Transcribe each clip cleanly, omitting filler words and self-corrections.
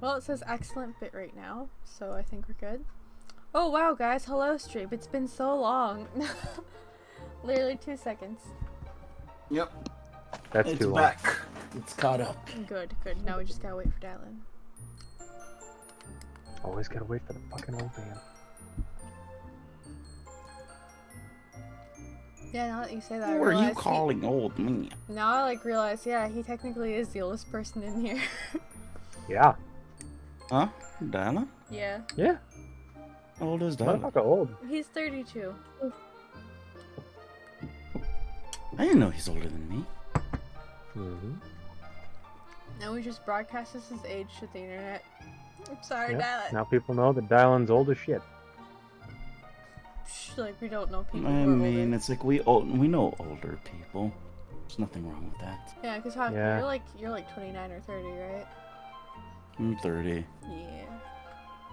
Well, it says excellent bit right now, so I think we're good. Oh wow, guys, hello stream. It's been so long. Literally 2 seconds. Yep. That's it's too long. back. It's caught up. Good, good. Now we just gotta wait for Dylan. Always gotta wait for the fucking old man. Yeah, now that you say that, Who I are you realize calling old man? Now I realize, yeah, he technically is the oldest person in here. Yeah. Huh? Dylan? Yeah. Yeah. How old is Dylan? Motherfucker old. He's 32. I didn't know he's older than me. Mm-hmm. Now we just broadcast his age to the internet. I'm sorry, Yep. Dylan. Now people know that Dylan's old as shit. Shh, like we don't know people I who are mean, older. it's like we know older people. There's nothing wrong with that. Yeah, because Yeah. you're like 29 or 30, right? I'm 30. Yeah.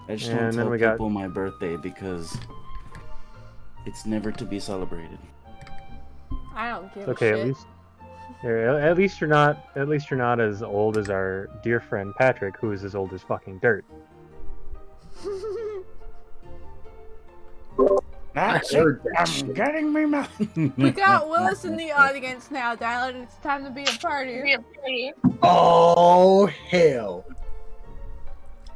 I just And don't then tell we got- people my birthday because it's never to be celebrated. I don't give It's okay, a shit. at least you're not as old as our dear friend Patrick, who is as old as fucking dirt. That's heard it. that I'm shit. getting me mad. We got Willis in the audience now, Dylan. It's time to be a party. Oh, hell.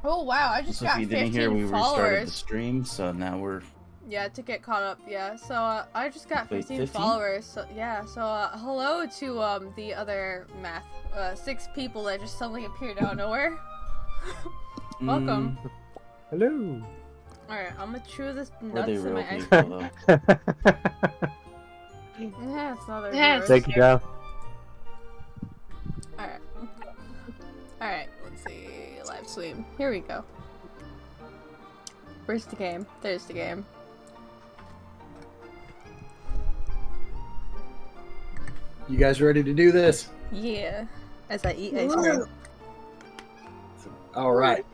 Oh wow, I just So got if you didn't hear, 15 we restarted the followers. stream, so now we're Yeah, to get caught up, yeah. So, I just got Wait, 15 15? followers, so, yeah. So, hello to, the other 6 people that just suddenly appeared out of nowhere. Welcome. Hello. Alright, I'm gonna chew this Were they nuts in real my ice people cream. though? Yeah, it's not their Yeah, viewers. Thank you, Dal. Alright. Alright, let's see. Live stream. Here we go. Where's the game? There's the game. You guys ready to do this? Yeah. As I eat ice cream. All right.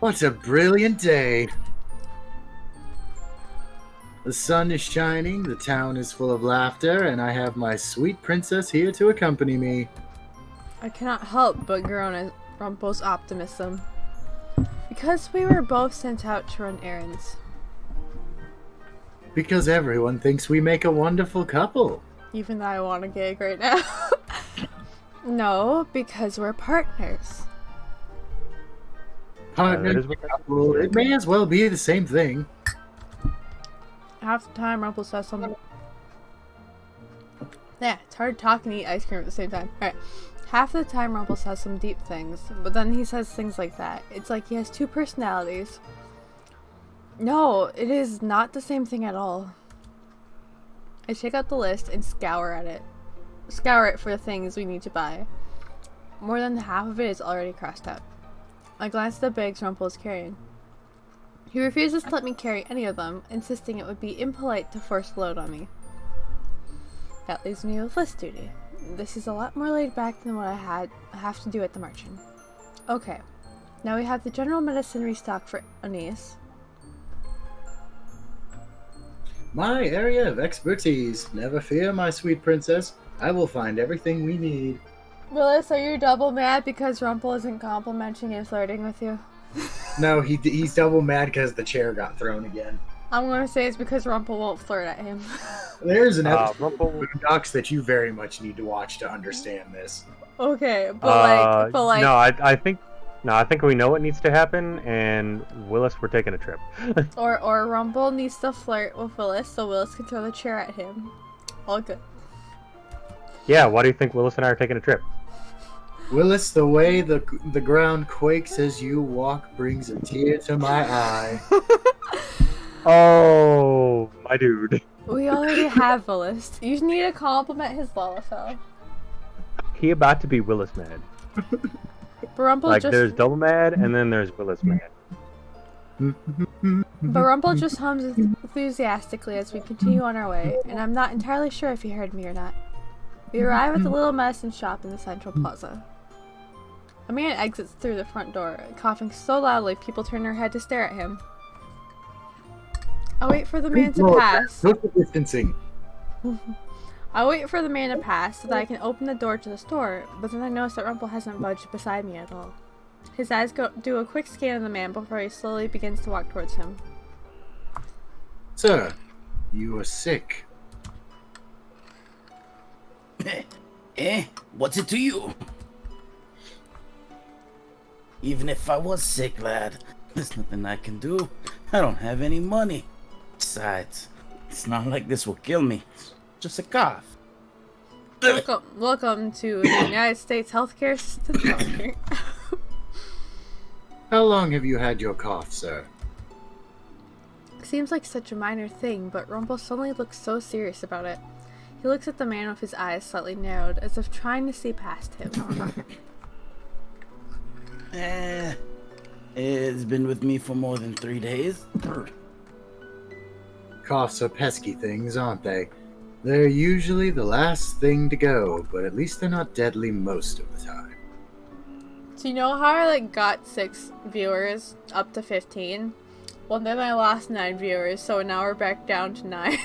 What a brilliant day. The sun is shining, the town is full of laughter, and I have my sweet princess here to accompany me. I cannot help but groan at Rumpel's optimism. Because we were both sent out to run errands. Because everyone thinks we make a wonderful couple. Even though I want a gig right now. No, because we're partners. Partner, that is what that couple, it may as well be the same thing. Half the time Rumpel says something. Yeah, it's hard talking and eat ice cream at the same time. Alright. Half the time Rumpel says some deep things, but then he says things like that. It's like he has 2 personalities. No, it is not the same thing at all. I take out the list and scour at it. Scour it for the things we need to buy. More than half of it is already crossed out. I glance at the bags Rumpel is carrying. He refuses to let me carry any of them, insisting it would be impolite to force a load on me. That leaves me with list duty. This is a lot more laid back than what I have to do at the margin. Okay, now we have the general medicine restocked for Anise. My area of expertise. Never fear, my sweet princess. I will find everything we need. Willis, are you double mad because Rumpel isn't complimenting and flirting with you? No, he's double mad because the chair got thrown again. I'm gonna say it's because Rumpel won't flirt at him. There's an episode Rumpel. of Boondocks that you very much need to watch to understand this. Okay, but like, No, I think we know what needs to happen, and Willis, we're taking a trip. or Rumpel needs to flirt with Willis so Willis can throw the chair at him. All good. Yeah, why do you think Willis and I are taking a trip? Willis, the way the ground quakes as you walk brings a tear to my eye. Oh, my dude. We already have Willis. You need to compliment his Lalafell. He about to be Willis mad. But Rumpel Like, just there's double mad, and then there's Willis mad. But Rumpel just hums enthusiastically as we continue on our way, and I'm not entirely sure if he heard me or not. We arrive at the little medicine shop in the central plaza. A man exits through the front door, coughing so loudly people turn their head to stare at him. I wait for the man to pass. Social distancing. I wait for the man to pass so that I can open the door to the store, but then I notice that Rumpel hasn't budged beside me at all. His eyes do a quick scan of the man before he slowly begins to walk towards him. Sir, you are sick. What's it to you? Even if I was sick, lad, there's nothing I can do. I don't have any money. Besides, it's not like this will kill me. It's just a cough. Welcome to the United States healthcare system. How long have you had your cough, sir? Seems like such a minor thing, but Rumpel suddenly looks so serious about it. He looks at the man with his eyes slightly narrowed, as if trying to see past him. It's been with me for more than 3 days. Coughs are pesky things, aren't they? They're usually the last thing to go, but at least they're not deadly most of the time. So you know how I got 6 viewers up to 15? Well, then I lost 9 viewers, so now we're back down to 9.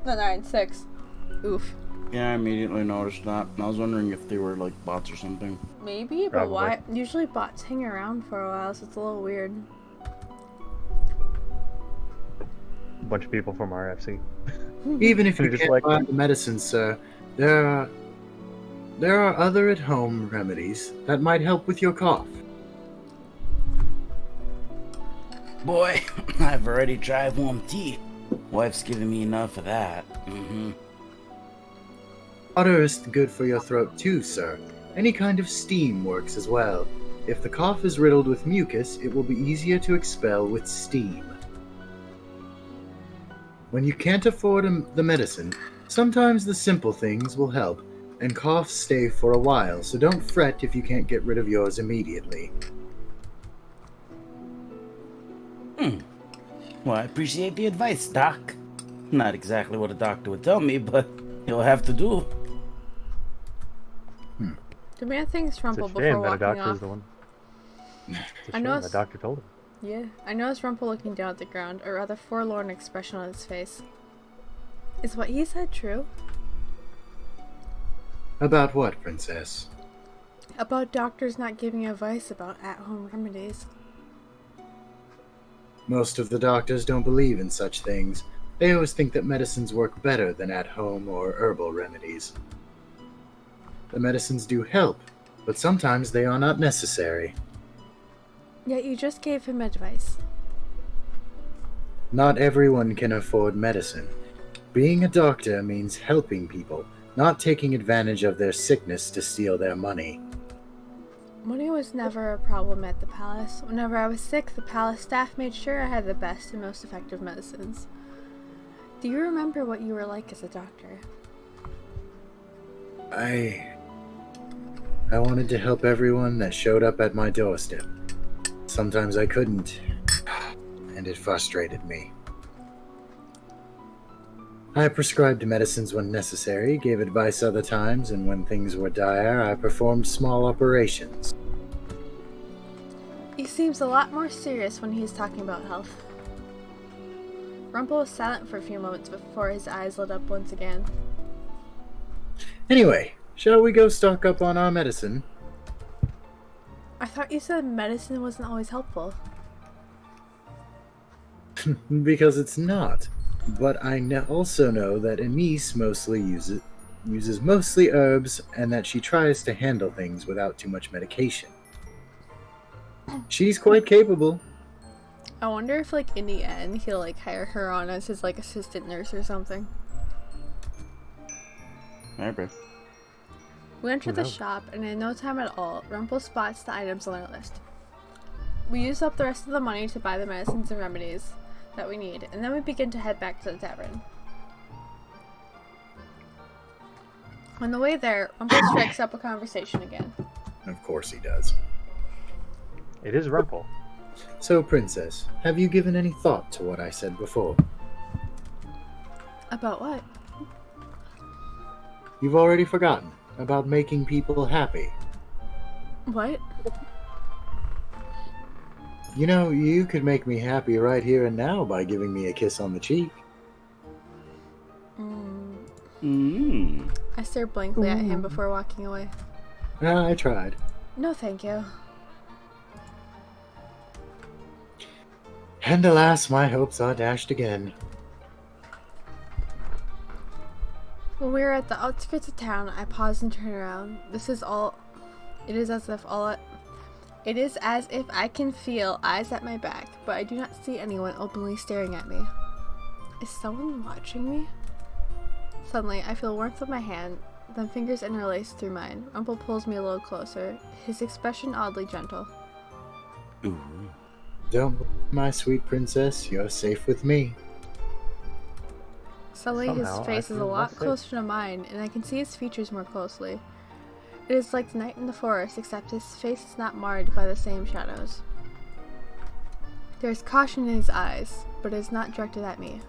No, 9, 6. Oof. Yeah, I immediately noticed that. I was wondering if they were like bots or something. Maybe, but Probably. why? Usually bots hang around for a while, so it's a little weird. A bunch of people from RFC. Even if you They're just can't like- buy the medicine, sir, there are other at-home remedies that might help with your cough. Boy, I've already tried warm tea. Wife's giving me enough of that. Water is good for your throat too, sir. Any kind of steam works as well. If the cough is riddled with mucus, it will be easier to expel with steam. When you can't afford the medicine, sometimes the simple things will help, and coughs stay for a while, so don't fret if you can't get rid of yours immediately. Well, I appreciate the advice, Doc. Not exactly what a doctor would tell me, but he'll have to do. The man thinks It's a Rumpel before shame that a walking doctor off. is the one. It's a I shame know the doctor told him. Yeah, I noticed Rumpel looking down at the ground, a rather forlorn expression on his face. Is what he said true? About what, Princess? About doctors not giving advice about at-home remedies. Most of the doctors don't believe in such things. They always think that medicines work better than at-home or herbal remedies. The medicines do help, but sometimes they are not necessary. Yet you just gave him advice. Not everyone can afford medicine. Being a doctor means helping people, not taking advantage of their sickness to steal their money. Money was never a problem at the palace. Whenever I was sick, the palace staff made sure I had the best and most effective medicines. Do you remember what you were like as a doctor? I wanted to help everyone that showed up at my doorstep. Sometimes I couldn't, and it frustrated me. I prescribed medicines when necessary, gave advice other times, and when things were dire, I performed small operations. He seems a lot more serious when he's talking about health. Rumpel was silent for a few moments before his eyes lit up once again. Anyway, shall we go stock up on our medicine? I thought you said medicine wasn't always helpful. Because it's not. But I also know that Anise mostly uses mostly herbs, and that she tries to handle things without too much medication. She's quite capable. I wonder if, in the end, he'll, hire her on as his, assistant nurse or something. Alright, bro. We enter Who the knows? shop, and in no time at all, Rumpel spots the items on our list. We use up the rest of the money to buy the medicines and remedies that we need, and then we begin to head back to the tavern. On the way there, Rumpel strikes up a conversation again. Of course he does. It is Rumpel. So, Princess, have you given any thought to what I said before? About what? You've already forgotten about making people happy. What? You know, you could make me happy right here and now by giving me a kiss on the cheek. Mm. I stare blankly at him before walking away. I tried. No, thank you. And alas, my hopes are dashed again. When we were at the outskirts of town, I paused and turned around. It is as if I can feel eyes at my back, but I do not see anyone openly staring at me. Is someone watching me? Suddenly, I feel warmth of my hand, then fingers interlace through mine. Rumpel pulls me a little closer, his expression oddly gentle. Ooh. Don't worry, my sweet princess, you're safe with me. Suddenly, his Somehow, I face is a feel lot less safe. closer to mine, and I can see his features more closely. It is like the night in the forest, except his face is not marred by the same shadows. There is caution in his eyes, but it is not directed at me.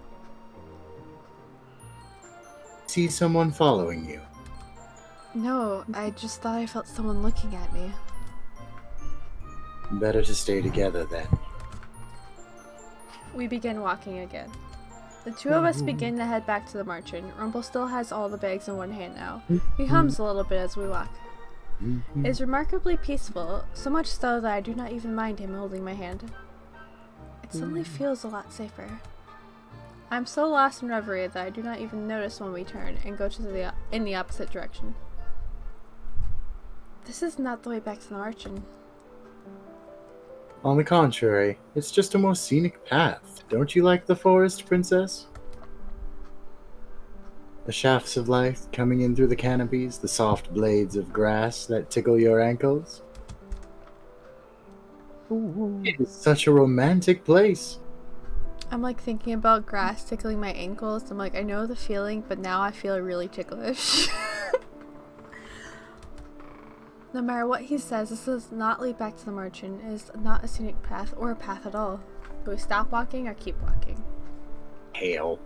See someone following you. No, I just thought I felt someone looking at me. Better to stay together then. We begin walking again. The two of us begin to head back to the marching. Rumpel still has all the bags in one hand now. He hums a little bit as we walk. It is remarkably peaceful, so much so that I do not even mind him holding my hand. It suddenly feels a lot safer. I'm so lost in reverie that I do not even notice when we turn and go in the opposite direction. This is not the way back to the marching. On the contrary, it's just a more scenic path. Don't you like the forest, princess? The shafts of light coming in through the canopies, the soft blades of grass that tickle your ankles. It is such a romantic place. I'm like thinking about grass tickling my ankles. I'm like, I know the feeling, but now I feel really ticklish. No matter what he says, this does not lead back to the marching. It is not a scenic path or a path at all. Do we stop walking or keep walking? Hail.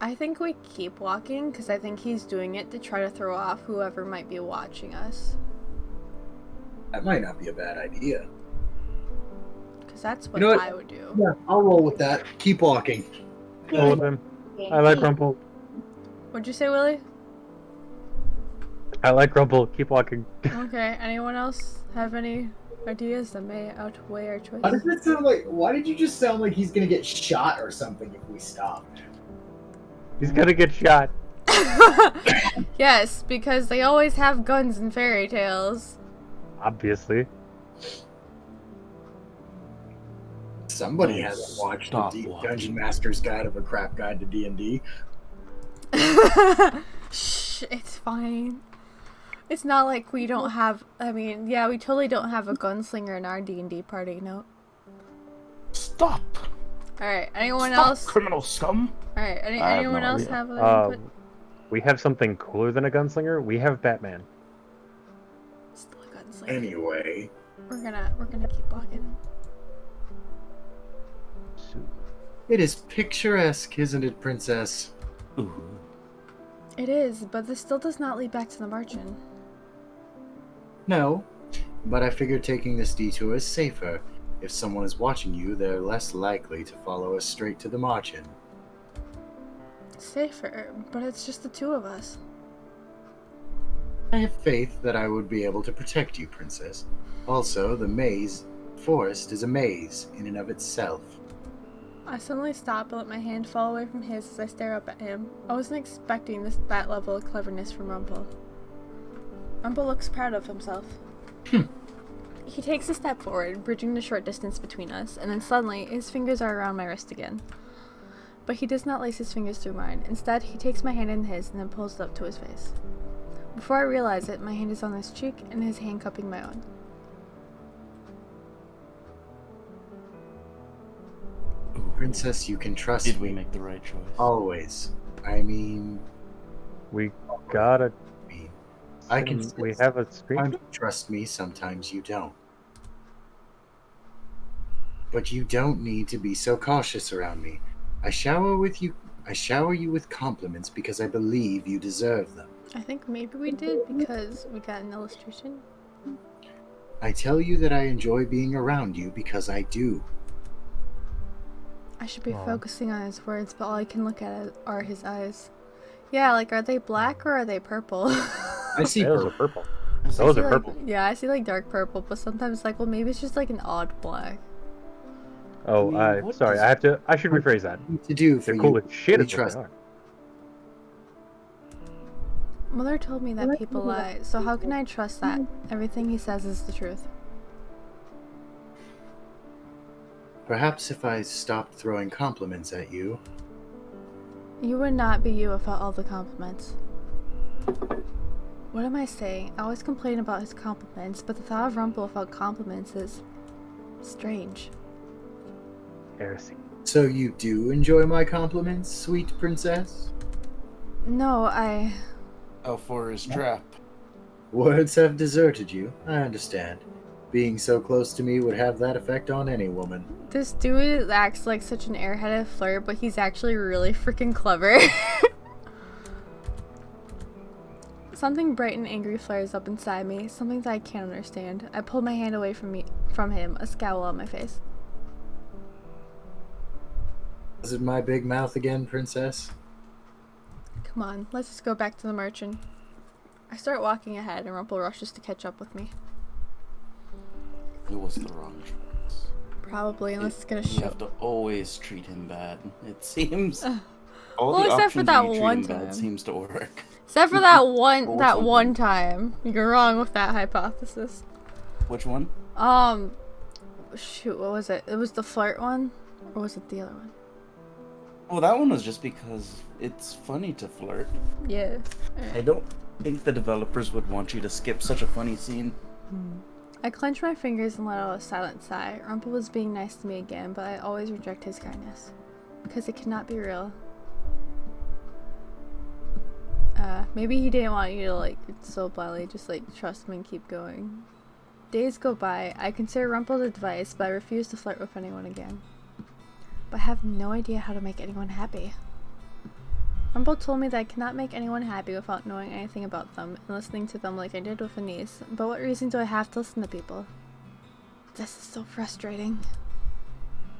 I think we keep walking because I think he's doing it to try to throw off whoever might be watching us. That might not be a bad idea. Because that's what, You know what? I would do. Yeah, I'll roll with that. Keep walking. Go with him. I like Rumpel. What'd you say, Willie? I like Rumpel. Keep walking. Okay, anyone else have any ideas that may outweigh our choice? Why does that sound like? Why did you just sound like he's gonna get shot or something if we stop? He's gonna get shot. Yes, because they always have guns in fairy tales. Obviously. Somebody hasn't watched Stop the walking. Dungeon Master's Guide of a Crap Guide to D&D. Shh, it's fine. It's not like we don't have, I mean, yeah, we totally don't have a gunslinger in our D&D party, no. Stop! Alright, anyone Stop, else? criminal scum! Alright, I have anyone no else idea. have other input? We have something cooler than a gunslinger. We have Batman. Still a gunslinger. Anyway, We're gonna keep walking. it is picturesque, isn't it, princess? Ooh. It is, but this still does not lead back to the margin. No, but I figured taking this detour is safer. If someone is watching you, they're less likely to follow us straight to the margin. Safer, but it's just the two of us. I have faith that I would be able to protect you, princess. Also, the forest is a maze in and of itself. I suddenly stop and let my hand fall away from his as I stare up at him. I wasn't expecting that level of cleverness from Rumpel. Rumpel looks proud of himself. He takes a step forward, bridging the short distance between us, and then suddenly his fingers are around my wrist again. But he does not lace his fingers through mine. Instead, he takes my hand in his and then pulls it up to his face. Before I realize it, my hand is on his cheek and his hand cupping my own. Princess, you can trust Did me. we make the right choice? Always. I mean, We gotta. I can. We have a screen. Sometimes you trust me, sometimes you don't. But you don't need to be so cautious around me. I shower you with compliments because I believe you deserve them. I think maybe we did because we got an illustration. I tell you that I enjoy being around you because I do. I should be Aw. focusing on his words, but all I can look at are his eyes. Yeah, like, are they black or are they purple? I see Those are purple. purple. I Those see, are like- purple. Yeah, I see like dark purple, but sometimes like, well, maybe it's just like an odd black. Oh, I mean, what sorry. does- I should rephrase that. What to do for They're cool you? as shit We is what trust. they are. Mother told me that people lie, so how can I trust that everything he says is the truth? Perhaps if I stopped throwing compliments at you. You would not be you without all the compliments. What am I saying? I always complain about his compliments, but the thought of Rumpel without compliments is strange. Heresy. So you do enjoy my compliments, sweet princess? No, I... Oh, for his trap. Words have deserted you, I understand. Being so close to me would have that effect on any woman. This dude acts like such an airheaded flirt, but he's actually really freaking clever. Something bright and angry flares up inside me, something that I can't understand. I pulled my hand away from him, a scowl on my face. Is it my big mouth again, princess? Come on, let's just go back to the merchant. I start walking ahead and Rumpel rushes to catch up with me. It was the wrong choice. Probably, unless it's gonna You show. have to always treat him bad. It seems. All Well, the except for options that where you treat one him bad time. seems to work. Except for that What was one one time. You're wrong with that hypothesis. Which one? Shoot, what was it? It was the flirt one? Or was it the other one? Well, that one was just because it's funny to flirt. Yeah. I don't think the developers would want you to skip such a funny scene. I clenched my fingers and let out a silent sigh. Rumpel was being nice to me again, but I always reject his kindness. Because it cannot be real. Maybe he didn't want you to, like, so blindly just, like, trust him and keep going. Days go by. I consider Rumpel's advice, but I refuse to flirt with anyone again. But I have no idea how to make anyone happy. Rumpel told me that I cannot make anyone happy without knowing anything about them and listening to them like I did with Anise. But what reason do I have to listen to people? This is so frustrating.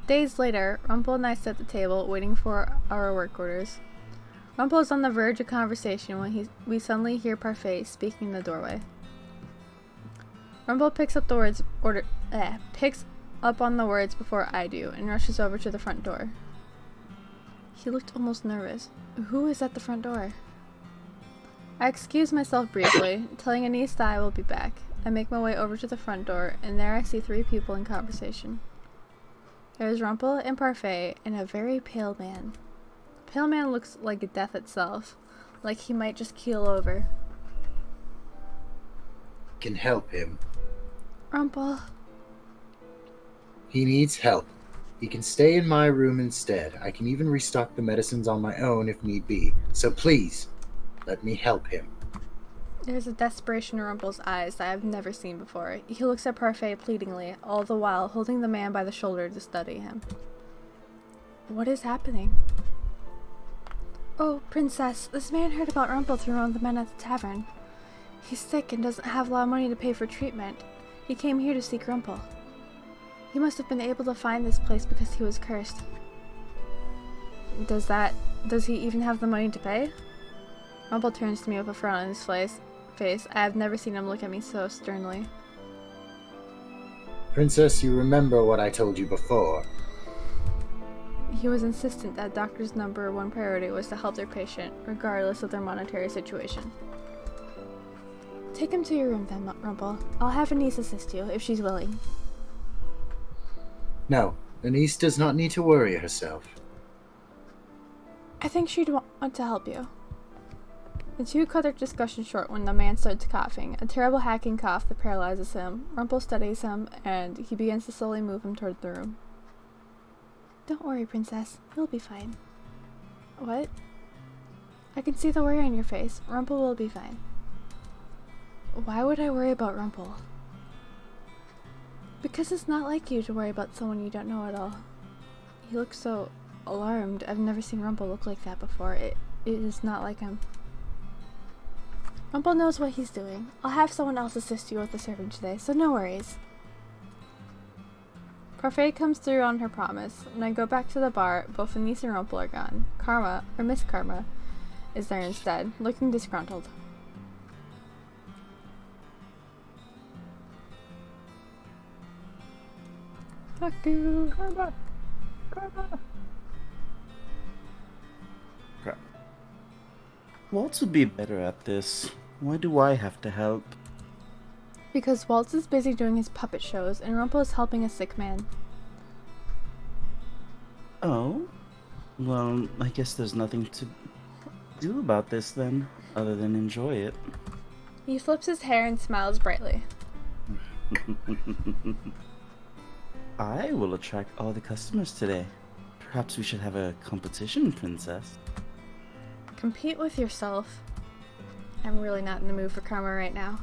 Days later, Rumpel and I sit at the table waiting for our work orders. Rumpel is on the verge of conversation when we suddenly hear Parfait speaking in the doorway. Rumpel picks up on the words before I do and rushes over to the front door. He looked almost nervous. Who is at the front door? I excuse myself briefly, telling Anise that I will be back. I make my way over to the front door, and there I see 3 people in conversation. There is Rumpel and Parfait and a very pale man. The pale man looks like death itself, like he might just keel over. Can help him. Rumpel. He needs help. He can stay in my room instead. I can even restock the medicines on my own if need be. So please, let me help him. There's a desperation in Rumpel's eyes that I've never seen before. He looks at Parfait pleadingly, all the while holding the man by the shoulder to study him. What is happening? Oh, princess, this man heard about Rumpel through one of the men at the tavern. He's sick and doesn't have a lot of money to pay for treatment. He came here to seek Rumpel. He must have been able to find this place because he was cursed. Does he even have the money to pay? Rumpel turns to me with a frown on his face. I have never seen him look at me so sternly. Princess, you remember what I told you before. He was insistent that doctors' number 1 priority was to help their patient, regardless of their monetary situation. Take him to your room then, Rumpel. I'll have Anise assist you, if she's willing. No, Anise does not need to worry herself. I think she'd want to help you. The 2 cut their discussion short when the man starts coughing, a terrible hacking cough that paralyzes him. Rumpel studies him, and he begins to slowly move him toward the room. Don't worry, princess. You'll be fine. What? I can see the worry on your face. Rumpel will be fine. Why would I worry about Rumpel? Because it's not like you to worry about someone you don't know at all. He looks so alarmed. I've never seen Rumpel look like that before. It is not like him. Rumpel knows what he's doing. I'll have someone else assist you with the servant today, so no worries. Parfait comes through on her promise. When I go back to the bar, both Anise and Rumpel are gone. Karma, or Miss Karma, is there instead, looking disgruntled. Fuck you. Karma. Karma. Crap. Waltz would be better at this. Why do I have to help? Because Waltz is busy doing his puppet shows, and Rumpel is helping a sick man. Oh? Well, I guess there's nothing to do about this then, other than enjoy it. He flips his hair and smiles brightly. I will attract all the customers today. Perhaps we should have a competition, princess. Compete with yourself. I'm really not in the mood for karma right now.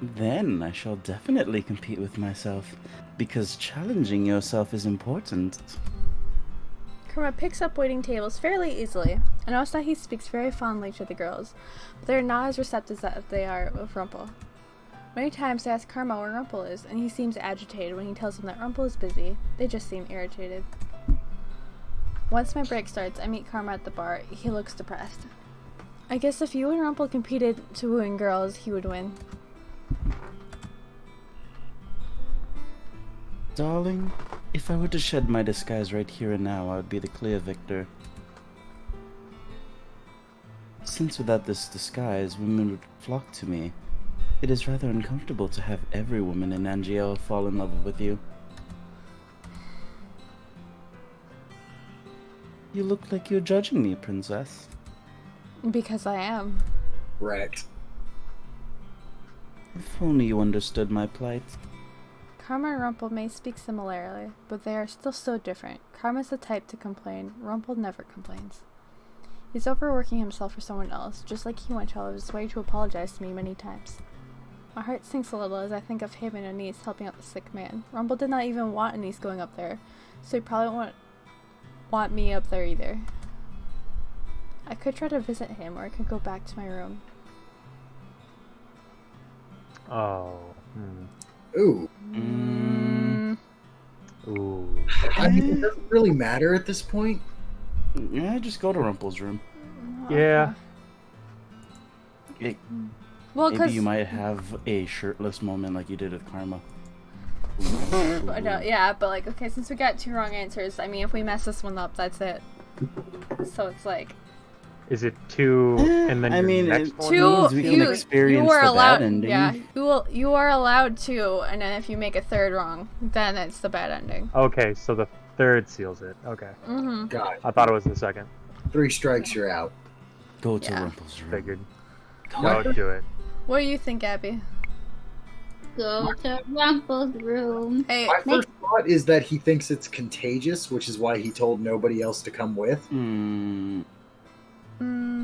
Then I shall definitely compete with myself, because challenging yourself is important. Karma picks up waiting tables fairly easily. I notice that he speaks very fondly to the girls, but they're not as receptive as they are with Rumpel. Many times I ask Karma where Rumpel is, and he seems agitated when he tells them that Rumpel is busy. They just seem irritated. Once my break starts, I meet Karma at the bar. He looks depressed. I guess if you and Rumpel competed to wooing girls, he would win. Darling, if I were to shed my disguise right here and now, I would be the clear victor. Since without this disguise, women would flock to me, it is rather uncomfortable to have every woman in Angiel fall in love with you. You look like you're judging me, princess. Because I am. Wrecked. If only you understood my plight. Karma and Rumpel may speak similarly, but they are still so different. Karma's the type to complain. Rumpel never complains. He's overworking himself for someone else, just like he went out of his way to apologize to me many times. My heart sinks a little as I think of him and Anise helping out the sick man. Rumpel did not even want Anise going up there, so he probably won't want me up there either. I could try to visit him, or I could go back to my room. Oh. Ooh. Ooh. I mean, it doesn't really matter at this point. Yeah, just go to Rumpel's room. Yeah. Well, Maybe you might have a shirtless moment like you did with Karma. yeah, but like, okay, since we got two wrong answers, I mean, if we mess this one up, that's it. So it's like, Is it two and then I your mean, next it- one? two. we can experience You are the allowed. bad ending. Yeah, you are allowed two, and then if you make a third wrong, then it's the bad ending. Okay, so the third seals it. Okay. Mm-hmm. God, I thought it was the second. 3 strikes, you're out. Go to Yeah. Rumpel's room. Figured. Go. Don't do it. What do you think, Abby? Go to Rumpel's room. Hey, My first thought is that he thinks it's contagious, which is why he told nobody else to come with. Hmm.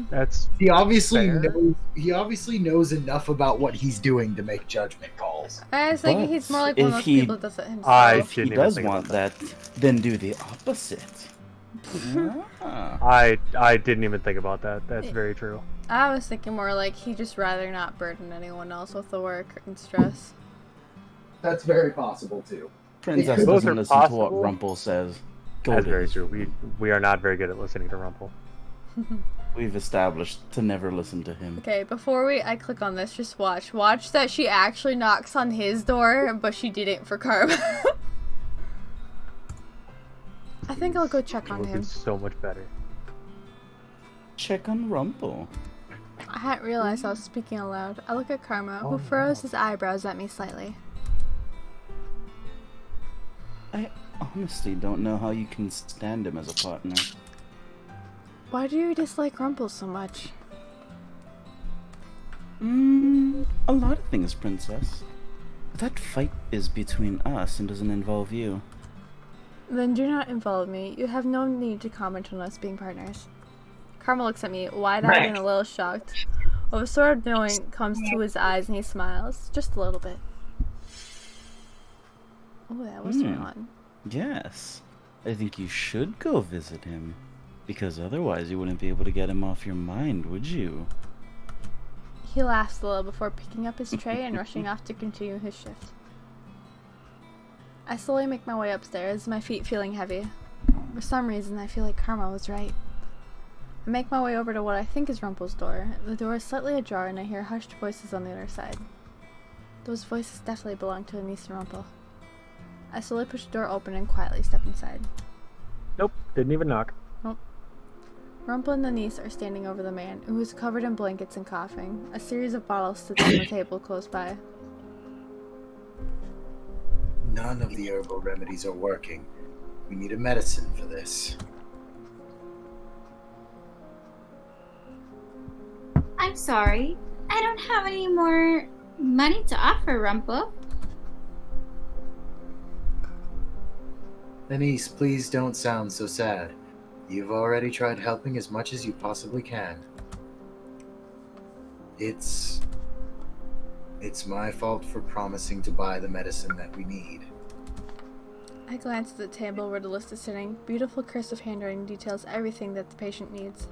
That's He obviously Fair. knows. He obviously knows enough about what he's doing to make judgment calls. I was thinking But he's more like one of if those he- people that does it himself. If he Didn't even does think want about that, then do the opposite. Ah. I didn't even think about that. That's very true. I was thinking more like he'd just rather not burden anyone else with the work and stress. That's very possible too. Princess Both doesn't are listen to what possible. Rumpel says. Go That's to very his true. room. We are not very good at listening to Rumpel. We've established to never listen to him. Okay, before I click on this, just watch. Watch that she actually knocks on his door, but she didn't for Karma. I think I'll go check It on would him. be so much better. Check on Rumpel. I hadn't realized I was speaking aloud. I look at Karma, Oh, who furrows his eyebrows at me slightly. I honestly don't know how you can stand him as a partner. Why do you dislike Rumpel so much? A lot of things, Princess. That fight is between us and doesn't involve you. Then do not involve me. You have no need to comment on us being partners. Karma looks at me, wide-eyed and a little shocked. A sort of knowing comes to his eyes and he smiles. Just a little bit. Oh, that was the right one. Yes. I think you should go visit him. Because otherwise you wouldn't be able to get him off your mind, would you? He laughs a little before picking up his tray and rushing off to continue his shift. I slowly make my way upstairs, my feet feeling heavy. For some reason, I feel like Karma was right. I make my way over to what I think is Rumpel's door. The door is slightly ajar and I hear hushed voices on the other side. Those voices definitely belong to Anise and Rumpel. I slowly push the door open and quietly step inside. Nope, didn't even knock. Nope. Rumpel and Anise are standing over the man, who is covered in blankets and coughing. A series of bottles sits on the table close by. None of the herbal remedies are working. We need a medicine for this. I'm sorry. I don't have any more money to offer, Rumpel. Anise, please don't sound so sad. You've already tried helping as much as you possibly can. It's my fault for promising to buy the medicine that we need. I glance at the table where the list is sitting. Beautiful cursive handwriting details everything that the patient needs.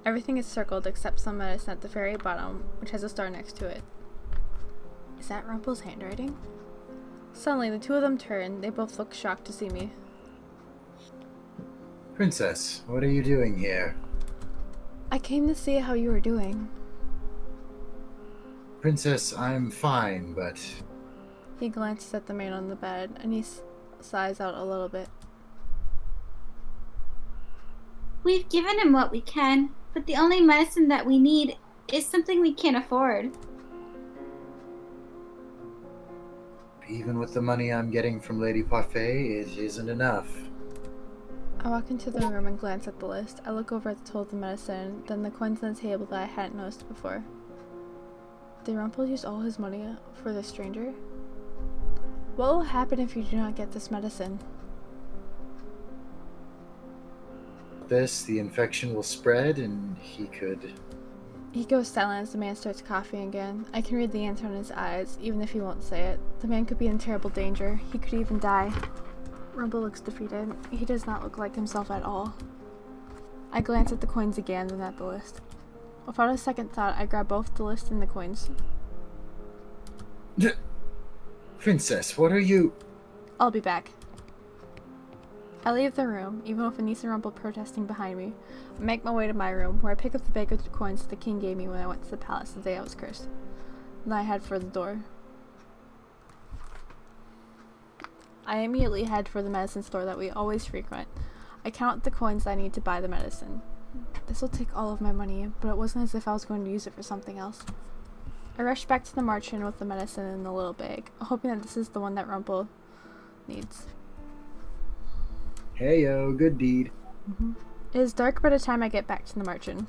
Everything is circled except some medicine at the very bottom, which has a star next to it. Is that Rumpel's handwriting? Suddenly, the two of them turn. They both look shocked to see me. Princess, what are you doing here? I came to see how you were doing. Princess, I'm fine, but He glances at the man on the bed, and he sighs out a little bit. We've given him what we can, but the only medicine that we need is something we can't afford. even with the money I'm getting from Lady Parfait, it isn't enough. I walk into the room and glance at the list. I look over at the total of the medicine, then the coins on the table that I hadn't noticed before. Did Rumpel use all his money for this stranger? What will happen if you do not get this medicine? The infection will spread and he could... He goes silent as the man starts coughing again. I can read the answer in his eyes, even if he won't say it. The man could be in terrible danger. He could even die. Rumpel looks defeated. He does not look like himself at all. I glance at the coins again, then at the list. Without a second thought, I grab both the list and the coins. Princess, what are you... I'll be back. I leave the room, even with Anise and Rumpel protesting behind me. I make my way to my room, where I pick up the bag of the coins that the king gave me when I went to the palace the day I was cursed. Then I head for the door. I immediately head for the medicine store that we always frequent. I count the coins I need to buy the medicine. This will take all of my money, but it wasn't as if I was going to use it for something else. I rush back to the march-in with the medicine in the little bag, hoping that this is the one that Rumpel needs. Heyo, good deed. It is dark by the time I get back to the march-in.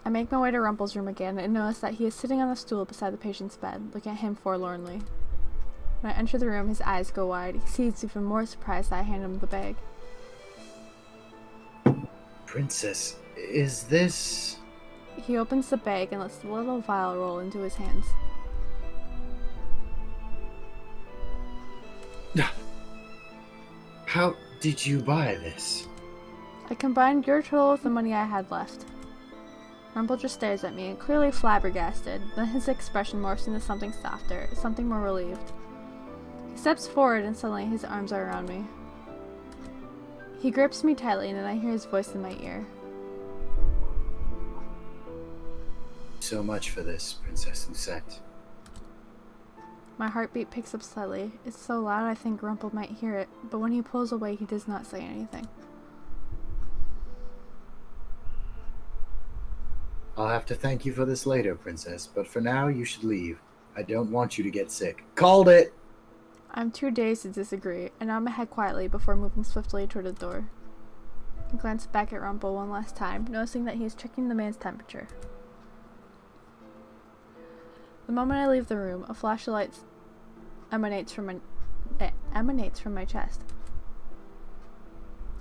I make my way to Rumpel's room again and notice that he is sitting on a stool beside the patient's bed, looking at him forlornly. When I enter the room, his eyes go wide. He seems even more surprised that I hand him the bag. Princess, is this... He opens the bag and lets the little vial roll into his hands. How did you buy this? I combined your total with the money I had left. Rumpel just stares at me, clearly flabbergasted, then his expression morphs into something softer, something more relieved. He steps forward and suddenly his arms are around me. He grips me tightly and then I hear his voice in my ear. So much for this, Princess Lucette. My heartbeat picks up slightly. It's so loud I think Rumpel might hear it, but when he pulls away he does not say anything. I'll have to thank you for this later, Princess, but for now you should leave. I don't want you to get sick. Called it! I'm too dazed to disagree, and nod my head quietly before moving swiftly toward the door. I glance back at Rumpel one last time, noticing that he is checking the man's temperature. The moment I leave the room, a flash of light emanates from my chest.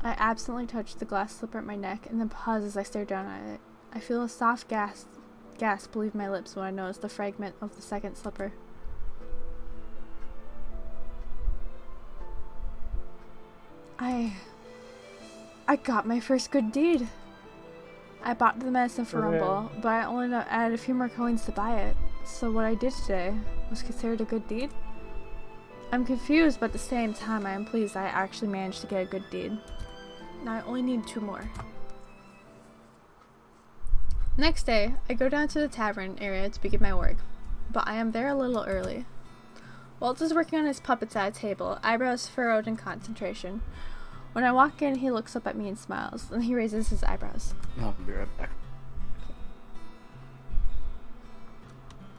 I absently touch the glass slipper at my neck and then pause as I stare down at it. I feel a soft gasp leave my lips when I notice the fragment of the second slipper. I got my first good deed. I bought the medicine for Hooray. Rumpel, but I only added a few more coins to buy it. So what I did today was considered a good deed? I'm confused, but at the same time I am pleased I actually managed to get a good deed. Now I only need 2 more. Next day, I go down to the tavern area to begin my work, but I am there a little early. Walt is working on his puppets at a table, eyebrows furrowed in concentration. When I walk in, he looks up at me and smiles, and he raises his eyebrows. I'll be right back.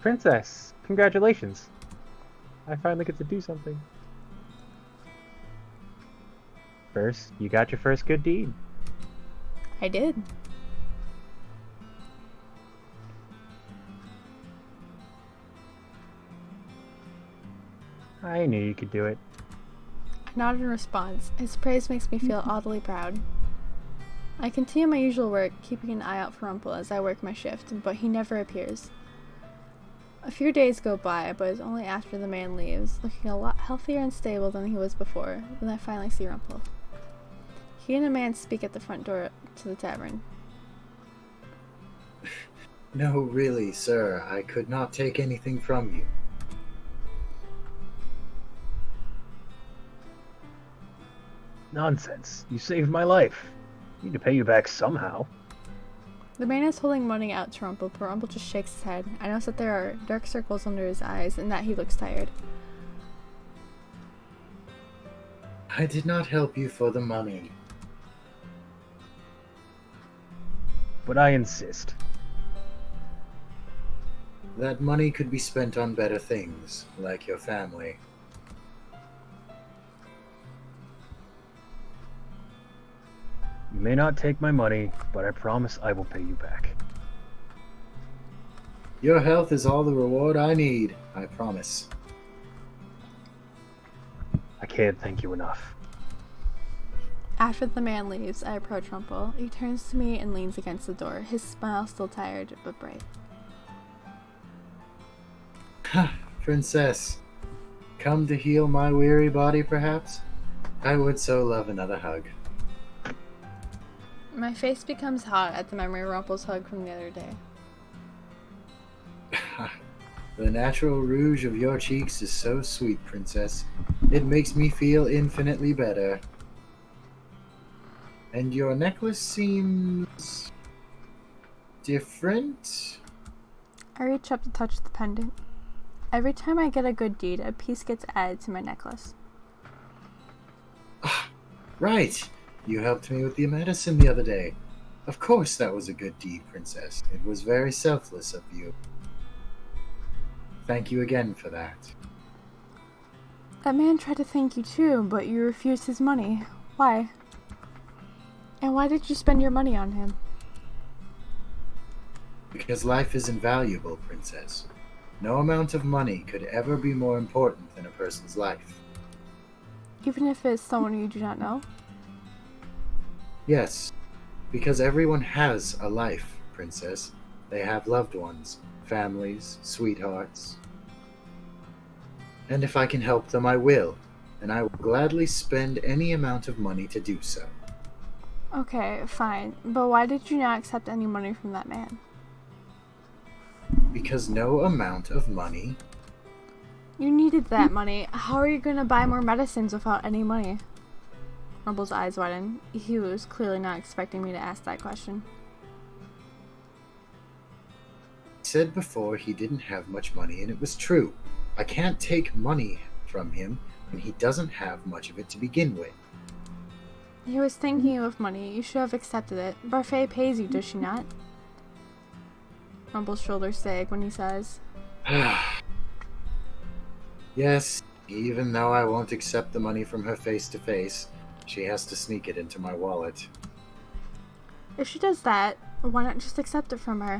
Princess, congratulations. I finally get to do something. First, you got your first good deed. I did. I knew you could do it. I nod in response. His praise makes me feel oddly proud. I continue my usual work, keeping an eye out for Rumpel as I work my shift, but he never appears. A few days go by, but it's only after the man leaves, looking a lot healthier and stable than he was before, then I finally see Rumpel. He and a man speak at the front door to the tavern. No, really, sir, I could not take anything from you. Nonsense. You saved my life. I need to pay you back somehow. The man is holding money out to Rumpel, but Rumpel just shakes his head. I notice that there are dark circles under his eyes and that he looks tired. I did not help you for the money. But I insist. That money could be spent on better things, like your family. You may not take my money, but I promise I will pay you back. Your health is all the reward I need, I promise. I can't thank you enough. After the man leaves, I approach Rumpel. He turns to me and leans against the door, his smile still tired but bright. Princess, come to heal my weary body, perhaps? I would so love another hug. My face becomes hot at the memory of Rumpel's hug from the other day. The natural rouge of your cheeks is so sweet, Princess. It makes me feel infinitely better. And your necklace seems different? I reach up to touch the pendant. Every time I get a good deed, a piece gets added to my necklace. Right. You helped me with the medicine the other day. Of course that was a good deed, Princess. It was very selfless of you. Thank you again for that. That man tried to thank you too, but you refused his money. Why? And why did you spend your money on him? Because life is invaluable, Princess. No amount of money could ever be more important than a person's life. Even if it's someone you do not know? Yes, because everyone has a life, Princess. They have loved ones, families, sweethearts. And if I can help them, I will. And I will gladly spend any amount of money to do so. Okay, fine. But why did you not accept any money from that man? Because no amount of money... You needed that money. How are you going to buy more medicines without any money? Rumpel's eyes widen. He was clearly not expecting me to ask that question. Said before he didn't have much money, and it was true. I can't take money from him, and he doesn't have much of it to begin with. He was thinking of money. You should have accepted it. Barfay pays you, does she not? Rumpel's shoulders sag when he says, Yes, even though I won't accept the money from her face to face, she has to sneak it into my wallet. if she does that, why not just accept it from her?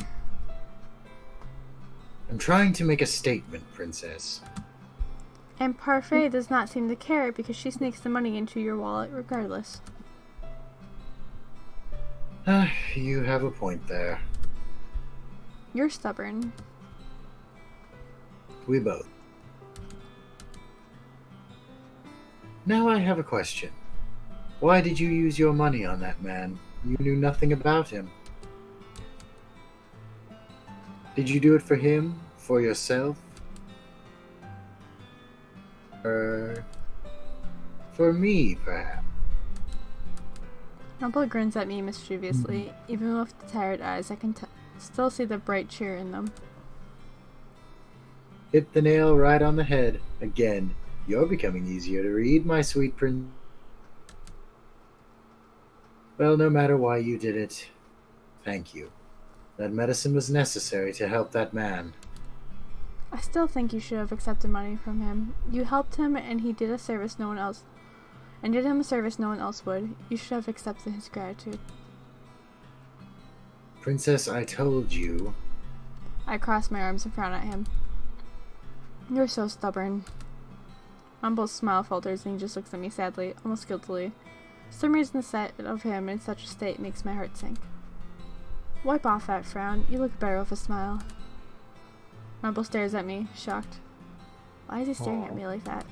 I'm trying to make a statement, Princess. And Parfait does not seem to care because she sneaks the money into your wallet regardless. You have a point there. You're stubborn. We both. Now I have a question. Why did you use your money on that man? You knew nothing about him. Did you do it for him? For yourself? Or for me, perhaps? Rumpel grins at me mischievously. Even with the tired eyes, I can still see the bright cheer in them. Hit the nail right on the head. Again, you're becoming easier to read, my sweet prince. Well, no matter why you did it, thank you. That medicine was necessary to help that man. I still think you should have accepted money from him. You helped him and he did a service no one else did him a service no one else would. You should have accepted his gratitude. Princess, I told you. I cross my arms and frown at him. You're so stubborn. Rumpel's smile falters and he just looks at me sadly, almost guiltily. For some reason the sight of him in such a state makes my heart sink. Wipe off that frown. You look better with a smile. Rumpel stares at me, shocked. Why is he staring at me like that?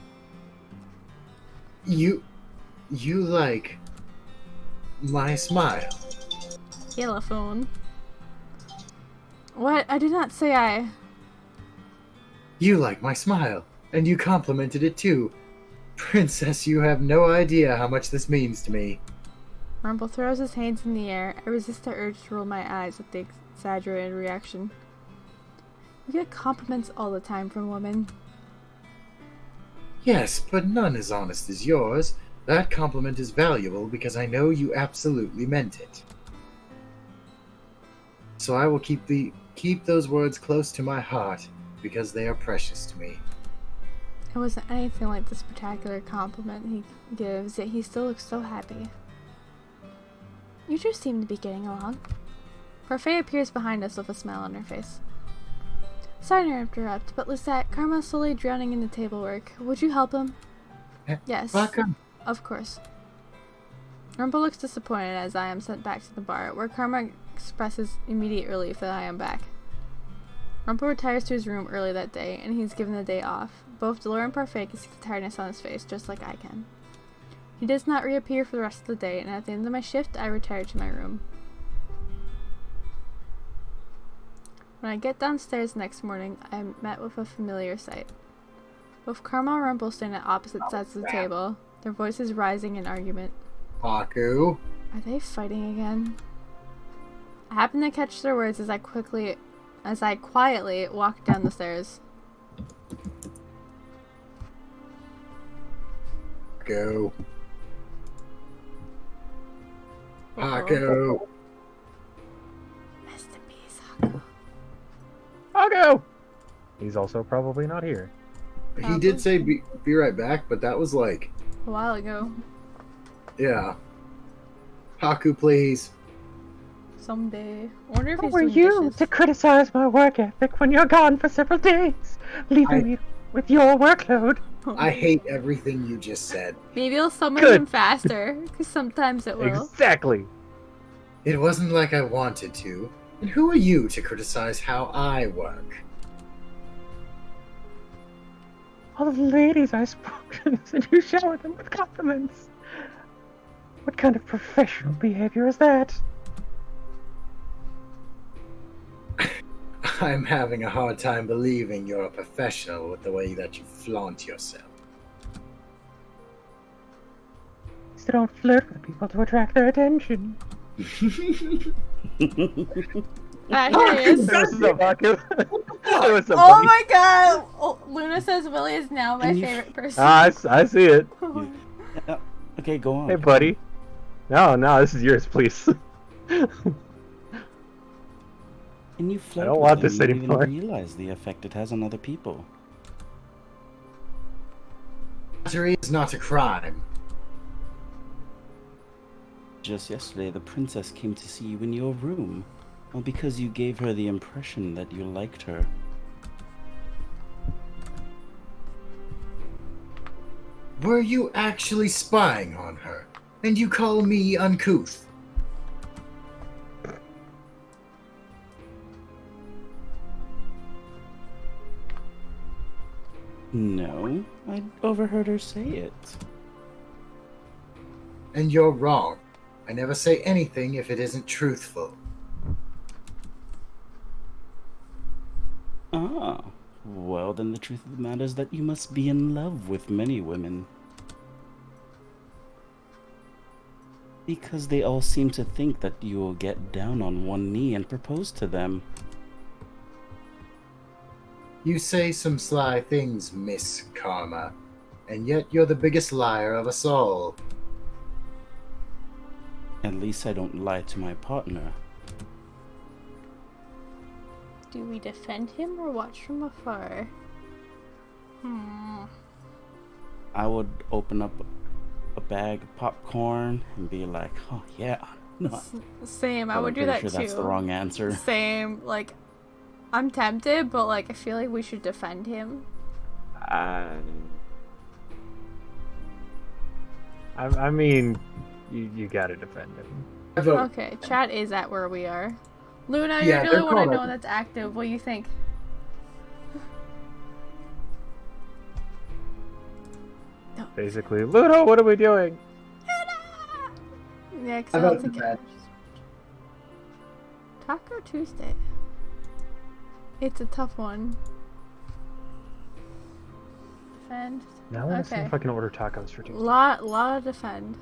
You like my smile. Telephone. What? I did not say I... You like my smile, and you complimented it too. Princess, you have no idea how much this means to me. Rumpel throws his hands in the air. I resist the urge to roll my eyes at the exaggerated reaction. You get compliments all the time from women. Yes, but none as honest as yours. That compliment is valuable because I know you absolutely meant it. So I will keep those words close to my heart because they are precious to me. It wasn't anything like this spectacular compliment he gives, yet he still looks so happy. You two seem to be getting along. Parfait appears behind us with a smile on her face. Sorry to interrupt, but Lisette, Karma's slowly drowning in the table work. Would you help him? Yes. Welcome. Of course. Rumpel looks disappointed as I am sent back to the bar, where Karma expresses immediate relief that I am back. Rumpel retires to his room early that day, and he's given the day off. Both Delore and Parfait can see the tiredness on his face, just like I can. He does not reappear for the rest of the day, and at the end of my shift, I retire to my room. When I get downstairs next morning, I am met with a familiar sight. Both Karma and Rumpel stand at opposite sides of the table, their voices rising in argument. Haku. Are they fighting again? I happen to catch their words as I quietly walk down the stairs. Haku. Haku. Rest in peace, Haku. Haku! He's also probably not here. He did say be right back, but that was like... A while ago. Yeah. Haku, please. Someday. I wonder if Who he's are doing you dishes. to criticize my work ethic when you're gone for several days, leaving me with your workload? I hate everything you just said. Maybe it'll summon Good. him faster, because sometimes it will. Exactly. It wasn't like I wanted to. And who are you to criticize how I work? All of the ladies I've spoken to, and you shower them with compliments. What kind of professional behavior is that? I'm having a hard time believing you're a professional with the way that you flaunt yourself. So don't flirt with people to attract their attention. Ah, here he is. There was some Haku. There was some Oh funny- my god! Oh, Luna says Willie is now my And you- favorite person. I see it. Yeah. Okay, go on. Hey, buddy. No, this is yours, please. And you flirt don't with want them, this you don't anymore. even realize the effect it has on other people. Flattery is not a crime. Just yesterday, the princess came to see you in your room. Well, because you gave her the impression that you liked her. Were you actually spying on her? And you call me uncouth? No, I overheard her say it. And you're wrong. I never say anything if it isn't truthful. Ah, well, then the truth of the matter is that you must be in love with many women. Because they all seem to think that you will get down on one knee and propose to them. You say some sly things, Miss Karma, and yet you're the biggest liar of us all. At least I don't lie to my partner. Do we defend him or watch from afar? I would open up a bag of popcorn and be like, oh yeah. No. Same, I But would I'm do pretty that sure too. that's the wrong answer. Same, like, I'm tempted, but like, I feel like we should defend him. I mean, you gotta defend him. I vote. Okay, chat is at where we are. Luna, Yeah, you're the they're only one I called know up. that's active. What do you think? Basically, Ludo, what are we doing? Yeah, 'cause I I don't vote think defend. Taco Tuesday. It's a tough one. Defend. Now I want to see Okay. if I can order tacos for Tuesday. Lot of defend.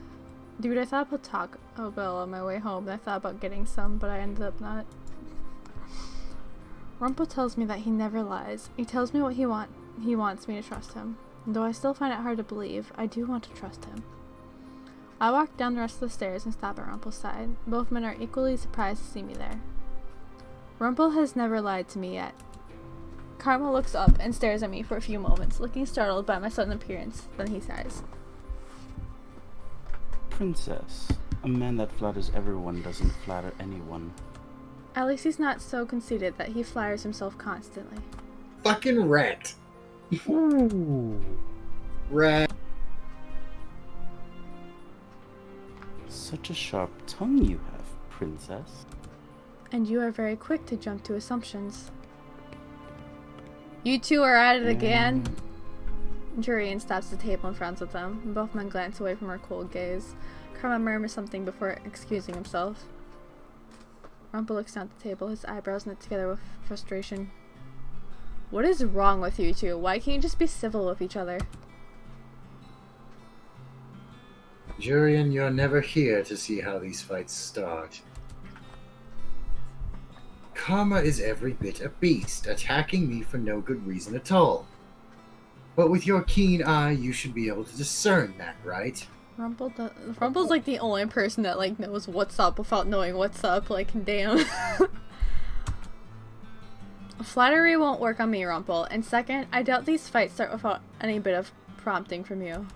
Dude, I thought about Taco Bell on my way home. I thought about getting some, but I ended up not. Rumpel tells me that he never lies. He tells me what he wants me to trust him. And though I still find it hard to believe, I do want to trust him. I walk down the rest of the stairs and stop at Rumpel's side. Both men are equally surprised to see me there. Rumpel has never lied to me yet. Karma looks up and stares at me for a few moments, looking startled by my sudden appearance. Then he sighs. Princess, a man that flatters everyone doesn't flatter anyone. At least he's not so conceited that he flatters himself constantly. Fucking rat. Ooh. Rat. Such a sharp tongue you have, princess. And you are very quick to jump to assumptions. You two are at it again. Jurian stops the table and frowns at them. Both men glance away from her cold gaze. Karma murmurs something before excusing himself. Rumpel looks down at the table, his eyebrows knit together with frustration. What is wrong with you two? Why can't you just be civil with each other? Jurian, you're never here to see how these fights start. Karma is every bit a beast, attacking me for no good reason at all. But with your keen eye, you should be able to discern that, right? Rumpel's like the only person that like knows what's up without knowing what's up. Like, damn. Flattery won't work on me, Rumpel. And second, I doubt these fights start without any bit of prompting from you.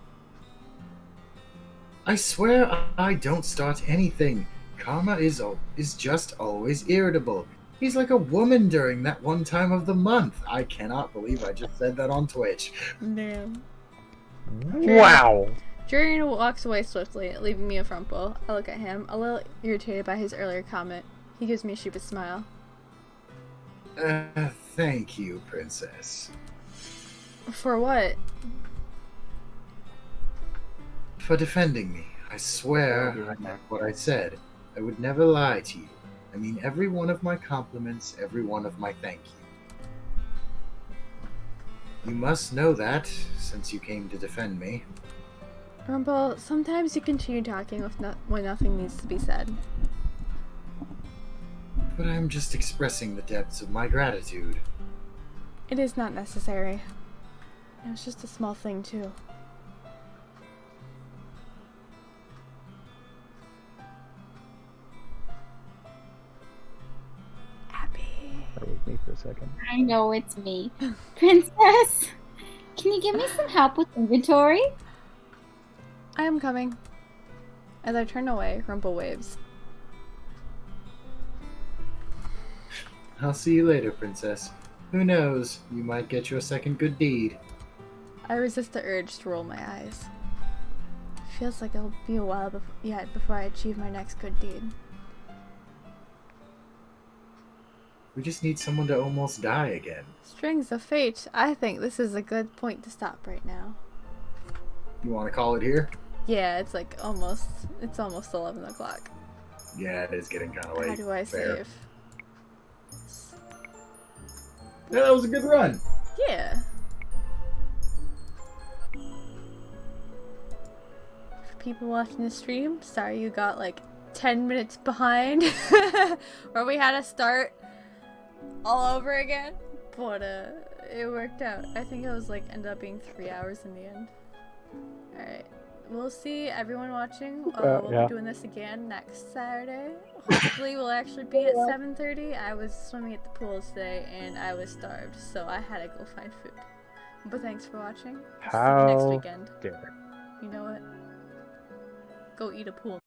I swear I don't start anything. Karma is just always irritable. He's like a woman during that one time of the month. I cannot believe I just said that on Twitch. Damn. Wow. Jurian walks away swiftly, leaving me with Rumpel. I look at him, a little irritated by his earlier comment. He gives me a sheepish smile. Thank you, princess. For what? For defending me. I swear I meant what I said. I would never lie to you. I mean every one of my compliments, every one of my thank you. You must know that, since you came to defend me. Rumpel, sometimes you continue talking when nothing needs to be said. But I'm just expressing the depths of my gratitude. It is not necessary. It was just a small thing, too. Abby. Bear with me for a second. I know it's me. Princess, can you give me some help with inventory? I am coming. As I turn away, Rumpel waves. I'll see you later, princess. Who knows, you might get your second good deed. I resist the urge to roll my eyes. Feels like it'll be a while before I achieve my next good deed. We just need someone to almost die again. Strings of fate. I think this is a good point to stop right now. You want to call it here? Yeah, it's like almost 11 o'clock. Yeah, it is getting kind of late. How do I Fair. save? Yeah, that was a good run. Yeah. For people watching the stream, sorry you got like 10 minutes behind where we had to start all over again, but it worked out. I think it was like ended up being 3 hours in the end. Alright, we'll see everyone watching. We'll Yeah. be doing this again next Saturday. Hopefully we'll actually be at 7:30. I was swimming at the pool today and I was starved, so I had to go find food. But thanks for watching. See you next How weekend. dare. You know what? Go eat a pool.